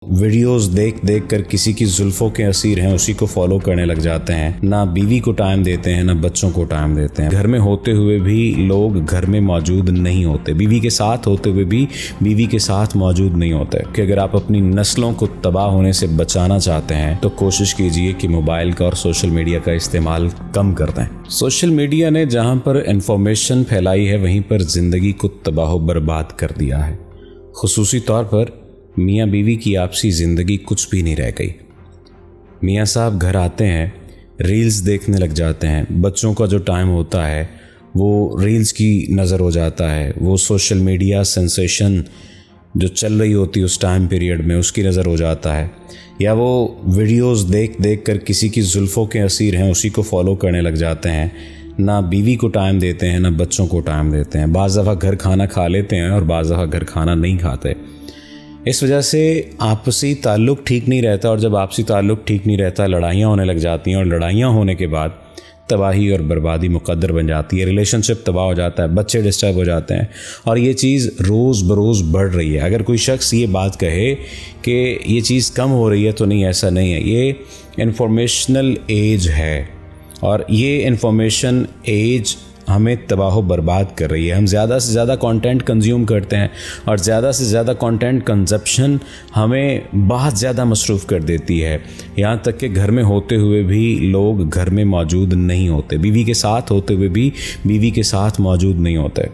Videos देख देख कर किसी की जुल्फों के असीर हैं उसी को फॉलो करने लग जाते हैं। ना बीवी को टाइम देते हैं, ना बच्चों को टाइम देते हैं। घर में होते हुए भी लोग घर में मौजूद नहीं होते। बीवी के साथ होते हुए भी बीवी के साथ मौजूद नहीं होते। कि अगर आप अपनी नस्लों को तबाह होने से बचाना चाहते हैं तो कोशिश कीजिए कि मोबाइल का और सोशल मीडिया का इस्तेमाल कम कर दें। सोशल मीडिया ने जहां पर इंफॉर्मेशन फैलाई है वहीं पर जिंदगी को तबाह बर्बाद कर दिया है। खुसूसी तौर पर मियाँ बीवी की आपसी ज़िंदगी कुछ भी नहीं रह गई। मियाँ साहब घर आते हैं, रील्स देखने लग जाते हैं। बच्चों का जो टाइम होता है वो रील्स की नज़र हो जाता है। वो सोशल मीडिया सेंसेशन जो चल रही होती है उस टाइम पीरियड में उसकी नज़र हो जाता है। या वो वीडियोस देख देख कर किसी की जुल्फ़ों के असीर हैं उसी को फॉलो करने लग जाते हैं। ना बीवी को टाइम देते हैं, ना बच्चों को टाइम देते हैं। बाज़ दफ़ा घर खाना खा लेते हैं और बाज़ दफ़ा घर खाना नहीं खाते। इस वजह से आपसी ताल्लुक़ ठीक नहीं रहता, और जब आपसी ताल्लुक़ ठीक नहीं रहता लड़ाइयाँ होने लग जाती हैं, और लड़ाइयाँ होने के बाद तबाही और बर्बादी मुक़द्दर बन जाती है। रिलेशनशिप तबाह हो जाता है, बच्चे डिस्टर्ब हो जाते हैं, और ये चीज़ रोज़ बरोज़ बढ़ रही है। अगर कोई शख्स ये बात कहे कि ये चीज़ कम हो रही है तो नहीं, ऐसा नहीं है। ये इंफॉर्मेशनल एज है, और ये इंफॉर्मेशन एज हमें तबाह बर्बाद कर रही है। हम ज़्यादा से ज़्यादा कंटेंट कंज्यूम करते हैं, और ज़्यादा से ज़्यादा कंटेंट कंजप्शन हमें बहुत ज़्यादा मसरूफ़ कर देती है। यहाँ तक कि घर में होते हुए भी लोग घर में मौजूद नहीं होते। बीवी के साथ होते हुए भी बीवी के साथ मौजूद नहीं होते।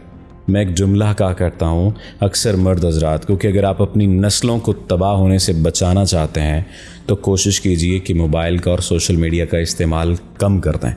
मैं एक जुमला कहा करता हूँ अक्सर मर्द हज़रात को कि अगर आप अपनी नस्लों को तबाह होने से बचाना चाहते हैं तो कोशिश कीजिए कि मोबाइल का और सोशल मीडिया का इस्तेमाल कम कर दें।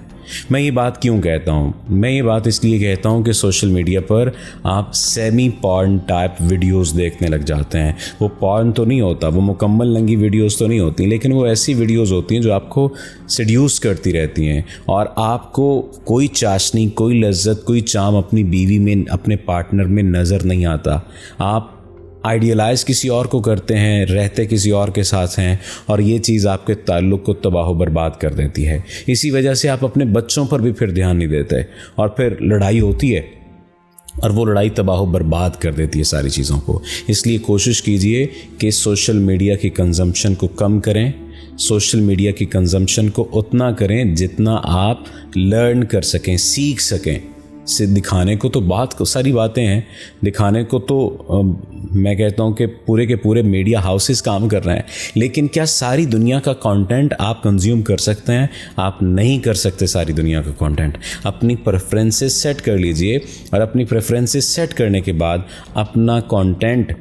मैं ये बात क्यों कहता हूँ? मैं ये बात इसलिए कहता हूँ कि सोशल मीडिया पर आप सेमी पॉर्न टाइप वीडियोस देखने लग जाते हैं। वो पॉर्न तो नहीं होता, वो मुकम्मल नंगी वीडियोस तो नहीं होती, लेकिन वो ऐसी वीडियोस होती हैं जो आपको सेड्यूस करती रहती हैं, और आपको कोई चाशनी, कोई लज्जत, कोई चाम अपनी बीवी में, अपने पार्टनर में नज़र नहीं आता। आप आइडियलाइज़ किसी और को करते हैं, रहते किसी और के साथ हैं, और ये चीज़ आपके ताल्लुक़ को तबाह बर्बाद कर देती है। इसी वजह से आप अपने बच्चों पर भी फिर ध्यान नहीं देते, और फिर लड़ाई होती है, और वो लड़ाई तबाह बर्बाद कर देती है सारी चीज़ों को। इसलिए कोशिश कीजिए कि सोशल मीडिया की कंजम्पशन को कम करें। सोशल मीडिया की कंजम्पशन को उतना करें जितना आप लर्न कर सकें, सीख सकें। से दिखाने को तो बहुत सारी बातें हैं, दिखाने को तो मैं कहता हूँ कि पूरे के पूरे मीडिया हाउसेस काम कर रहे हैं, लेकिन क्या सारी दुनिया का कंटेंट आप कंज्यूम कर सकते हैं? आप नहीं कर सकते सारी दुनिया का कंटेंट। अपनी प्रेफरेंसेस सेट कर लीजिए, और अपनी प्रेफरेंसेस सेट करने के बाद अपना कंटेंट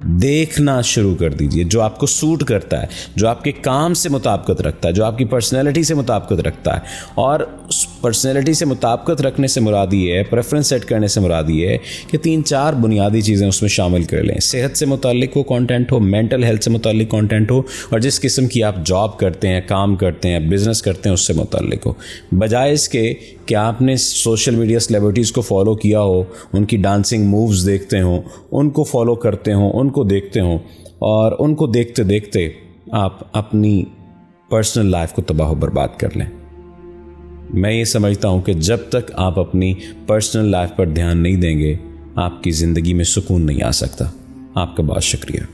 देखना शुरू कर दीजिए जो आपको सूट करता है, जो आपके काम से मुताबिकत रखता है, जो आपकी पर्सनैलिटी से मुताबिकत रखता है। और उस पर्सनैलिटी से मुताबिकत रखने से मुराद ये है, प्रेफरेंस सेट करने से मुराद ये है कि 3-4 बुनियादी चीज़ें उसमें शामिल कर लें। सेहत से मुताल्लिक हो कंटेंट हो, मेंटल हेल्थ से मुताल्लिक कंटेंट हो, और जिस किस्म की आप जॉब करते हैं, काम करते हैं, बिज़नेस करते हैं, उससे मुताल्लिक हो। बजाय इसके कि आपने सोशल मीडिया सेलिब्रिटीज़ को फॉलो किया हो, उनकी डांसिंग मूव्स देखते हों, उनको फॉलो करते हों, उनको देखते हों, और उनको देखते देखते आप अपनी पर्सनल लाइफ को तबाह बर्बाद कर लें। मैं ये समझता हूँ कि जब तक आप अपनी पर्सनल लाइफ पर ध्यान नहीं देंगे आपकी ज़िंदगी में सुकून नहीं आ सकता। आपका बहुत शुक्रिया।